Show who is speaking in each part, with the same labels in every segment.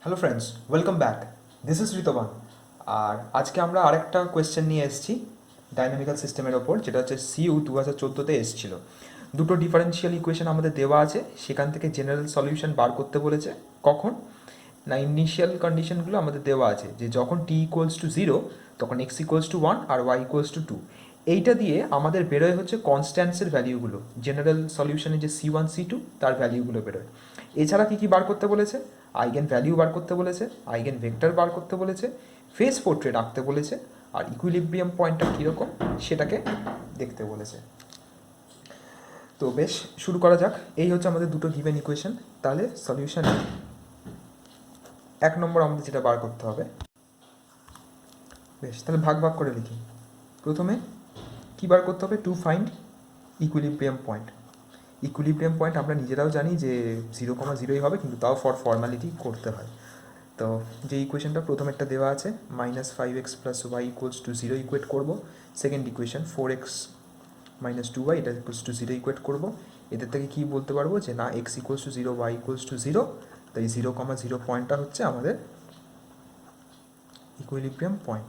Speaker 1: Hello friends, welcome back. This is Ritaban. আর আজকে আমরা আরেকটা কোয়েশ্চেন নিয়ে এসেছি ডাইনামিক্যাল সিস্টেমের ওপর, যেটা হচ্ছে সিইউ 2014-তে এসেছিল। দুটো ডিফারেন্সিয়াল ইকুয়েশন আমাদের দেওয়া আছে, সেখান থেকে জেনারেল সলিউশন বার করতে বলেছে। কখন না, ইনিশিয়াল কন্ডিশনগুলো আমাদের দেওয়া আছে যে যখন টি ইকুয়ালস টু 0 তখন এক্স ইকুয়ালস টু 1 আর ওয়াই ইকুয়ালস টু 2। এইটা দিয়ে আমাদের বেরোয় হচ্ছে কনস্ট্যান্টসের ভ্যালিউগুলো, জেনারেল সলিউশনে যে C1 C2 তার ভ্যালিউগুলো বেরোয়। এছাড়া কী কী বার করতে বলেছে? আইগেন ভ্যালিউ বার করতে বলেছে, আইগেন ভেক্টর বার করতে বলেছে, ফেস পোর্ট্রেট আঁকতে বলেছে, আর ইকুইলিব্রিয়াম পয়েন্টটা কীরকম সেটাকে দেখতে বলেছে। তো বেশ, শুরু করা যাক। এই হচ্ছে আমাদের দুটো গিভেন ইকুয়েশন। তাহলে সলিউশনে 1 নম্বর আমাদের যেটা বার করতে হবে, বেশ তাহলে ভাগ ভাগ করে লিখি। প্রথমে কী বার করতে হবে? To find equilibrium point. Equilibrium point আমরা নিজেরাও জানি যে 0,0ই হবে, কিন্তু তাও ফর ফর্মালিটি করতে হয়। তো যে ইকুয়েশনটা প্রথমেরটা দেওয়া আছে, -5x + y = 0 ইকুয়েট করবো। সেকেন্ড ইকুয়েশন 4x - 2y এটা ইকুয়ালস টু 0 ইকুয়েট করবো। এদের থেকে কী বলতে পারবো যে না, x = 0 y = 0, তাই 0,0 পয়েন্টটা হচ্ছে আমাদের ইকুইলিব্রিয়াম পয়েন্ট।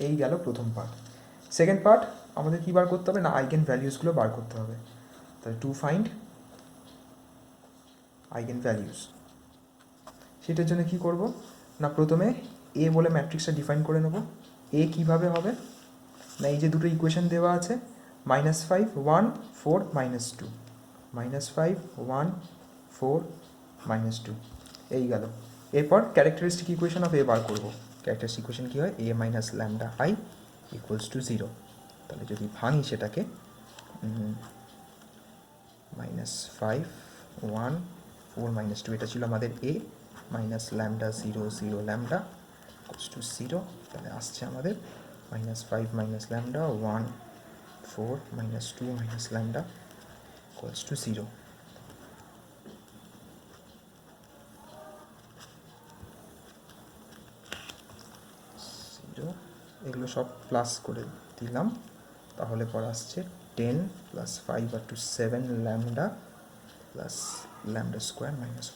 Speaker 1: এই গেল প্রথম পার্ট। সেকেন্ড পার্ট আমাদের কী বার করতে হবে না, আইগেন ভ্যালিউসগুলো বার করতে হবে। তাহলে টু ফাইন্ড আইগেন ভ্যালিউস, সেটার জন্য কী করব না, প্রথমে এ বলে ম্যাট্রিক্সটা ডিফাইন করে নেব। এ কীভাবে হবে না, এই যে দুটো ইকুয়েশন দেওয়া আছে, -5 1 4 -2, -5 1 4 -2, এই গেল। এরপর ক্যারেক্টারিস্টিক ইকুয়েশন অফ এ বার করব। ক্যারেক্টারিস্টিক ইকুয়েশন কী হয়? a - λI = 0। তাহলে যদি ভাঙি সেটাকে, -5 1 4 -2, এটা ছিল আমাদের a, - λ 0 0 λ = 0। তাহলে আসছে আমাদের -5 - λ 1 4 -2 - λ = 0। এগুলো সব প্লাস করে দিলাম। তাহলে পর আসছে 10 + 5 = 7 λ প্লাস λ² -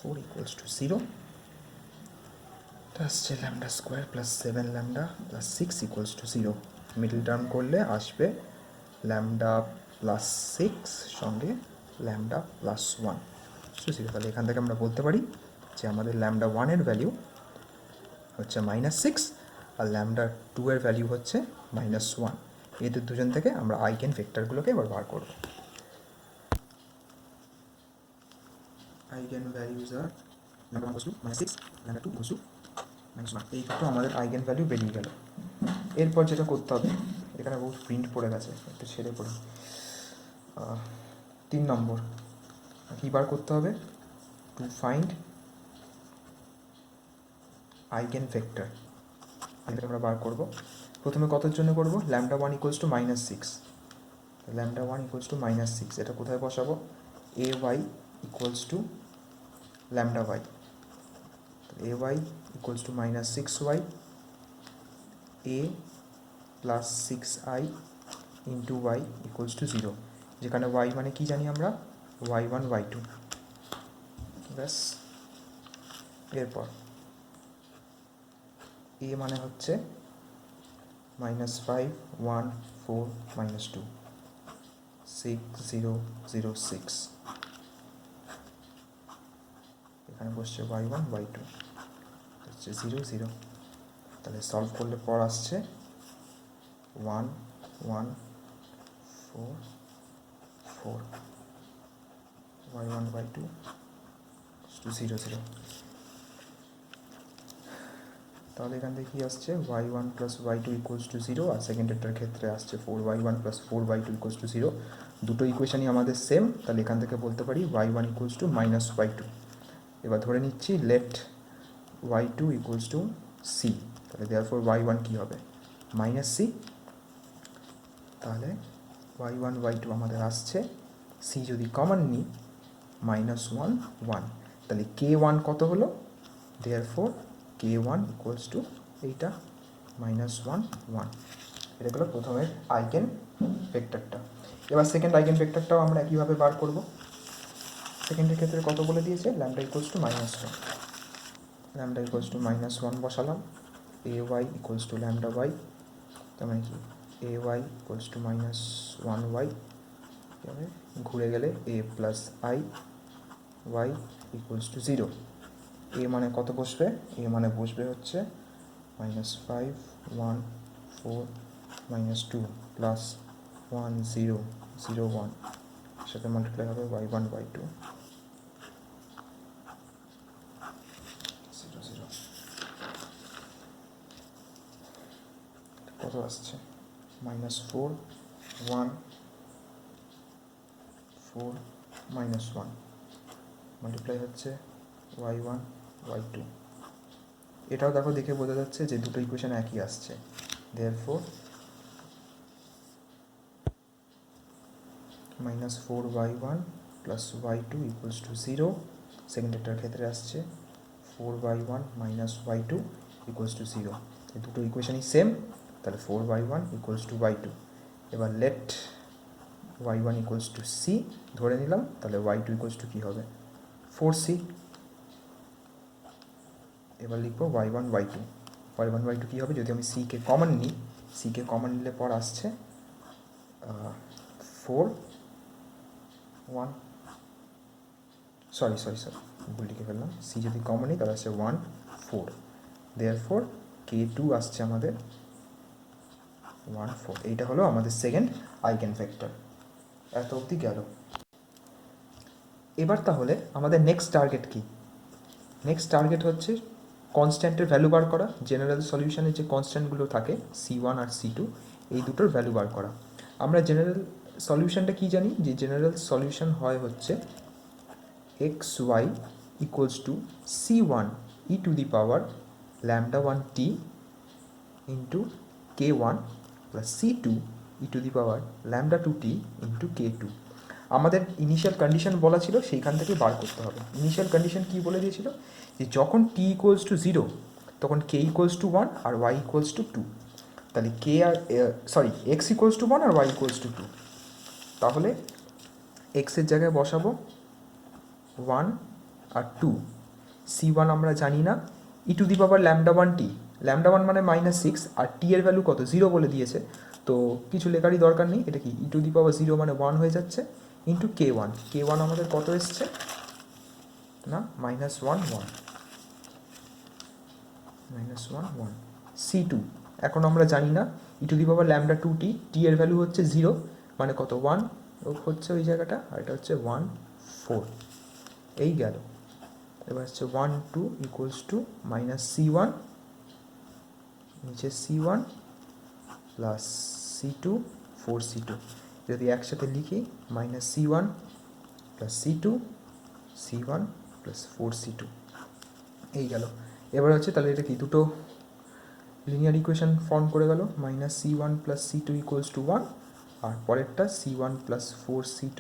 Speaker 1: 4 = 0। আসছে λ² + 7 λ + 6 = 0। মিডল টার্ম করলে আসবে λ + 6 সঙ্গে λ + 1 = 0। তাহলে এখান থেকে আমরা বলতে পারি যে আমাদের λ1 এর ভ্যালিউ হচ্ছে -6 আর λ2 এর ভ্যালিউ হচ্ছে -1। এদের দুজন থেকে আমরা আইগেন ভেক্টরগুলোকে এবার বার করব। আইগেন ভ্যালিউজ আর λ1 = -6, λ2 = -1। এই দুটো আমাদের আইগেন ভ্যালু বেরিয়ে গেল। এরপর যেটা করতে হবে, এখানে বহু প্রিন্ট পড়ে গেছে, একটু ছেড়ে পড়ি। 3 নম্বর কী বার করতে হবে? To find eigen vector. আমরা বার করব। প্রথমে কতর জন্য করব? λ1 = -6। λ1 = -6, এটা কোথায় বসাবো? ay = λy। ay = -6y, a + 6i * y = 0, যেখানে y মানে কি জানি আমরা? y1 y2। ব্যাস। এরপর a মানে হচ্ছে -5 1 4 -2 6 0 0 6, এখানে বসছে y1 y2 হচ্ছে 0 0। তাহলে সলভ করলে পর আসছে 1 1 4 4, y1 y2 0 0। তাহলে এখান থেকে কী আসছে? y1 + y2 = 0, আর সেকেন্ডেরটার ক্ষেত্রে আসছে 4y1 + 4y2 = 0। দুটো ইকুয়েশনই আমাদের সেম, তাহলে এখান থেকে বলতে পারি y1 = -y2। এবার ধরে নিচ্ছি লেট y2 = c, তাহলে দেয়ারফর y1 কী হবে? -c। তাহলে y1 y2 আমাদের আসছে, c যদি কমন নিই -1 1, তাহলে k1 কত হলো? দেয়ারফর k1 = এইটা -1 1। এটা হলো প্রথমের আইগেন ভেক্টরটা। এবার সেকেন্ড আইগেন ভেক্টরটাও আমরা একইভাবে বার করব। সেকেন্ডের ক্ষেত্রে কত বলে দিয়েছে? λ = -1। ল্যামডা ইকুয়ালস টু -1 বসালাম, A Y equals to lambda Y, তার মানে কি A Y equals to -1 Y, ঘুরে গেলে A plus I Y equals to 0। A মানে কত বসবে? এ মানে বসবে হচ্ছে -5 1 4 -2 প্লাস 1 0 0 1, সাথে মাল্টিপ্লাই হবে y1 y2 0 0। কত আসছে? -4 1 4 -1 মাল্টিপ্লাই হচ্ছে y1 y2। এটাও দেখো, দেখে বোঝা যাচ্ছে যে দুটো ইকুয়েশন একই আসছে। Therefore -4y1 plus y2 equals to 0। সেকেন্ডেরটার ক্ষেত্রে আসছে 4y1 y2 ইকুয়ালস টু 0। এই দুটো ইকুয়েশনই সেম, তাহলে 4y1 ইকুয়ালস টু y2। এবার late y1 equals to c ধরে নিলাম, তাহলে y2 ইকুয়ালস টু কী হবে? 4c। এবার লিখবো y1 y2। y1 y2 কী হবে? যদি আমি c কে কমন নিই, c কে কমন নিলে পর আসছে 4 1, সরি ভুল লিখে ফেললাম। c যদি কমন নিই তাহলে আসছে 1 4। দেয়ারফোর k2 আসছে আমাদের 1 4। এইটা হলো আমাদের সেকেন্ড আইগেন ভেক্টর। এত অবধি গেল। এবার তাহলে আমাদের নেক্সট টার্গেট কি? নেক্সট টার্গেট হচ্ছে কনস্ট্যান্টের ভ্যালু বার করা। জেনারেল সলিউশনে যে কনস্ট্যান্টগুলো থাকে c1 আর c2, এই দুটোর ভ্যালু বার করা। আমরা জেনারেল সলিউশনটা কি জানি? যে জেনারেল সলিউশন হয় হচ্ছে xy equals to c1 e two the power lambda 1 t into k1 plus c2 e two the power lambda 2 t into k2। আমাদের ইনিশিয়াল কন্ডিশন বলা ছিল, সেইখান থেকে বার করতে হবে। ইনিশিয়াল কন্ডিশন কী বলে দিয়েছিল? যে যখন t ইকুয়ালস টু 0 তখন k ইকুয়ালস টু 1 আর y ইকুয়ালস টু 2। তাহলে k আর x ইকুয়ালস টু 1 আর y ইকুয়ালস টু 2। তাহলে x এর জায়গায় বসাবো 1 আর 2। c1 আমরা জানি না, e to the power lambda 1 t, lambda 1 মানে -6, আর টি এর ভ্যালু কত? 0 বলে দিয়েছে, তো কিছু লেখারই দরকার নেই। এটা কি ই টু দি পাওয়ার 0 মানে 1 হয়ে যাচ্ছে, ইন্টু k1। k1 আমাদের কত এসছে না? -1 1 -1 1। c2 এখন আমরা জানি না, e to the power lambda 2 টি, টি এর ভ্যালু হচ্ছে 0 মানে কত? 1 হচ্ছে ওই জায়গাটা, আর এটা হচ্ছে 1 4। এই গেল। এবার হচ্ছে 1 2 ইকুয়ালস টু -c1, নিচে c1 প্লাস c2 4c2। যদি একসাথে লিখি -c1 plus c2 c1 plus 4c2। এই গেল। এবার হচ্ছে তাহলে এটা কি দুটো লিনিয়ার ইকুয়েশন ফর্ম করে গেল। -c1 plus c2 equals to 1, আর পরেরটা c1 plus 4c2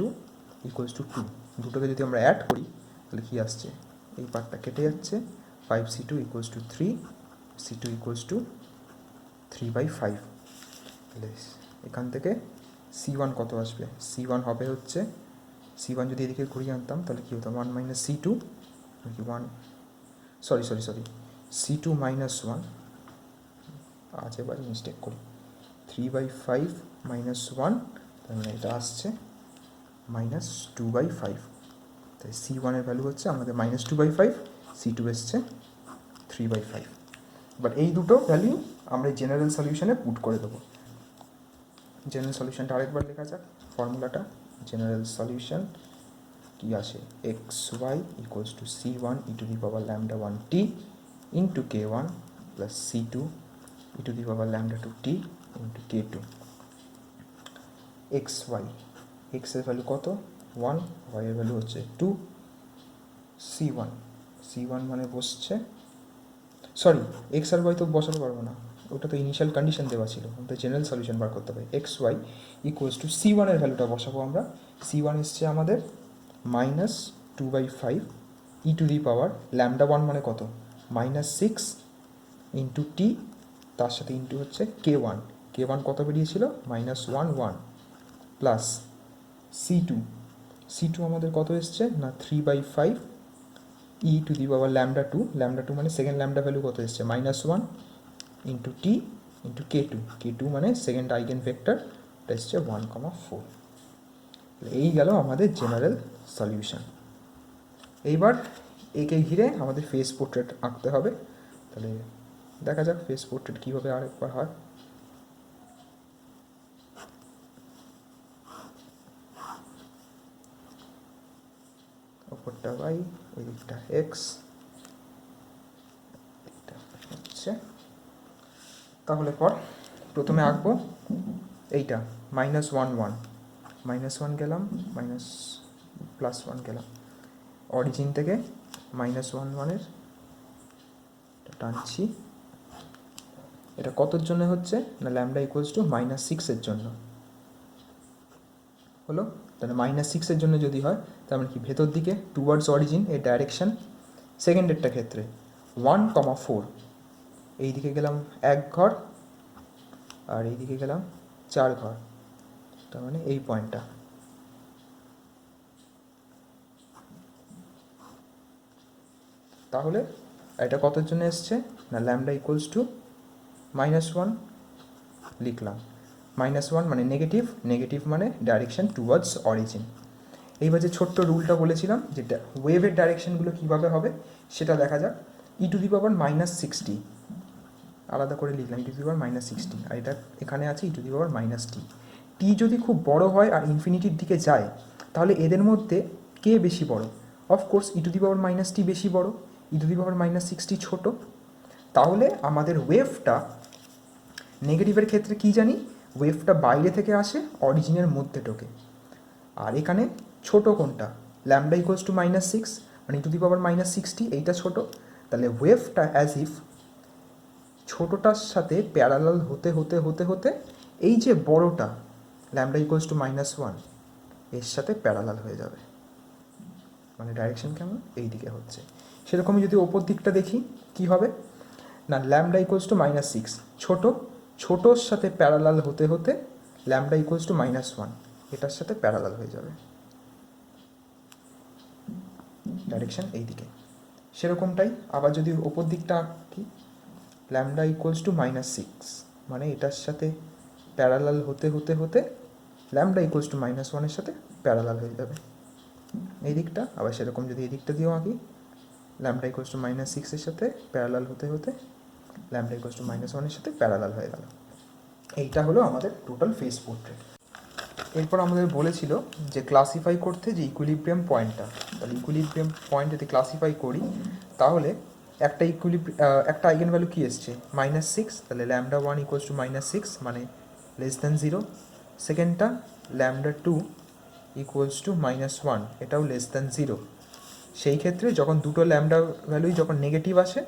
Speaker 1: equals to 2। দুটোকে যদি আমরা অ্যাড করি তাহলে কী আসছে? এই পার্টটা কেটে যাচ্ছে, 5c2 equals to 3, c2 equals to 3/5। তাহলে এখান থেকে c1 কত আসবে? c1 হবে হচ্ছে, c1 যদি এদিকে ঘুরিয়ে আনতাম তাহলে কী হতো? 1 - c2, কি 1, সরি c2 - 1, আজ এবার মিস্টেক করি, 3/5 - 1, তার মানে এটা আসছে -2/5। তাই c1 এর ভ্যালু হচ্ছে আমাদের -2/5, c2 এসছে 3/5। বাট এই দুটো ভ্যালু আমরা জেনারেল সলিউশনে পুট করে দেবো। জেনারেল সলিউশনটা আরেকবার লেখা যাক। ফর্মুলাটা জেনারেল সলিউশন কি আসে? xy equals to c1 E to the power lambda 1 t into k1 plus c2 E to the power lambda 2 t into k2। xy, x এর ভ্যালু কত? 1, y এর ভ্যালু হচ্ছে 2। c1 মানে বসছে, সরি এক্স আর Y তো বসাতে পারবো না, ওটা তো ইনিশিয়াল কন্ডিশন দেওয়া ছিল, আমাদের জেনারেল সলিউশন বার করতে হবে। xy ইকুয়ালস টু c1 এর ভ্যালুটা বসাবো আমরা। c1 এসছে আমাদের -2/5 ই টু দি পাওয়ার ল্যামডা 1 মানে কত? -6 ইন্টু টি, তার সাথে ইন্টু হচ্ছে k1 কত বেরিয়েছিল? -1 1 প্লাস c2 আমাদের কত এসছে না? 3/5 e to the power lambda two মানে সেকেন্ড ল্যামডা ভ্যালু কত এসছে -1 into t into K two মানে সেকেন্ড আইগেন ভেক্টর, এটা এসছে 1,4। এই গেল আমাদের জেনারেল সলিউশন। এইবার একে ঘিরে আমাদের ফেস পোর্ট্রেট আঁকতে হবে। তাহলে দেখা যাক ফেস পোর্ট্রেট কীভাবে আরেকবার হয়। ওপরটা y, ওই দিকটা x, এটা হচ্ছে। তাহলে পর প্রথমে আঁকবো এইটা -1 গেলাম, +1 গেলাম, অরিজিন থেকে -1 টানছি। এটা কতর জন্য হচ্ছে না ল্যামডা ইকুয়ালস টু -6 জন্য হলো। তাহলে -6 জন্য যদি হয় তার মানে কি ভেতর দিকে টুয়ার্ডস অরিজিন এর ডাইরেকশন সেকেন্ডেরটা ক্ষেত্রে 1,4, এই দিকে গেলাম 1 ঘর আর এই দিকে গেলাম 4 ঘর, তার মানে এই পয়েন্টটা। তাহলে এটা কতর জন্য এসছে না ল্যামডা ইকুয়ালস টু -1 লিখলাম। -1 মানে নেগেটিভ মানে ডাইরেকশন টুয়ার্ডস অরিজিন। এইবার যে ছোট্ট রুলটা বলেছিলাম যেটা ওয়েভের ডাইরেকশনগুলো কীভাবে হবে সেটা দেখা যাক। ই টু দি পাওয়ার -60 আলাদা করে লিখলাম, ই টু দি পাওয়ার -60, আর এটা এখানে আছে ই টু দি পাওয়ার -t। টি যদি খুব বড় হয় আর ইনফিনিটির দিকে যায় তাহলে এদের মধ্যে কে বেশি বড়? Of course E to the power -t বেশি বড়, ই টু দি পাওয়ার -60 ছোট। তাহলে আমাদের ওয়েভটা নেগেটিভের ক্ষেত্রে কি জানি, ওয়েভটা বাইরে থেকে আসে অরিজিনের মধ্যে ঢোকে। আর এখানে ছোট কোনটা ল্যামডা ইকুয়ালস টু -6 মানে ই টু দি পাওয়ার -60, এইটা ছোট। তাহলে ওয়েভটা অ্যাজ ইফ ছোটোটার সাথে প্যারালাল হতে হতে হতে হতে এই যে বড়টা ল্যামডা ইকুয়ালস টু -1 এর সাথে প্যারালাল হয়ে যাবে। মানে ডাইরেকশন কেমন এই দিকে হচ্ছে। সেরকমই যদি ওপর দিকটা দেখি কি হবে না ল্যামডা ইকুয়ালস টু -6 ছোটোর সাথে প্যারালাল হতে হতে ল্যামডা ইকুয়ালস টু -1 এটার সাথে প্যারালাল হয়ে যাবে, ডাইরেকশন এই দিকে। সেরকমটাই আবার যদি ওপর দিকটা আঁকি ল্যামডা ইকুয়ালস টু -6 মানে এটার সাথে প্যারালাল হতে হতে হতে ল্যামডা ইকুয়ালস টু -1 এর সাথে প্যারালাল হয়ে যাবে এই দিকটা। আবার সেরকম যদি এই দিকটা দিয়েও আঁকি ল্যামডা ইকুয়ালস টু -6 এর সাথে প্যারালাল হতে হতে ল্যামডা ইকুয়ালস টু -1 এর সাথে প্যারালাল হয়ে গেল। এইটা হলো আমাদের টোটাল ফেস পোর্ট্রেট। এরপর আমাদের বলেছিল যে ক্লাসিফাই করতে যে ইকুইলিব্রিয়াম পয়েন্টটা, তাহলে ইকুইলিব্রিয়াম পয়েন্ট যদি ক্লাসিফাই করি তাহলে একটা আইগেন ভ্যালু কী এসছে -6, তাহলে ল্যামডা 1 ইকুয়ালস টু -6 মানে <0। সেকেন্ডটা ল্যামডা 2 ইকুয়ালস টু -1, এটাও <0। সেই ক্ষেত্রে যখন দুটো ল্যামডা ভ্যালুই যখন নেগেটিভ আসে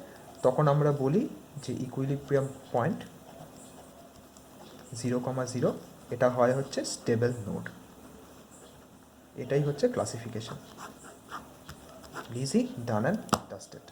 Speaker 1: তখন আমরা বলি যে ইকুইলিব্রিয়াম পয়েন্ট 0,0 এটা হয় হচ্ছে স্টেবল নোড। এটাই হচ্ছে classification. Easy, done and dusted.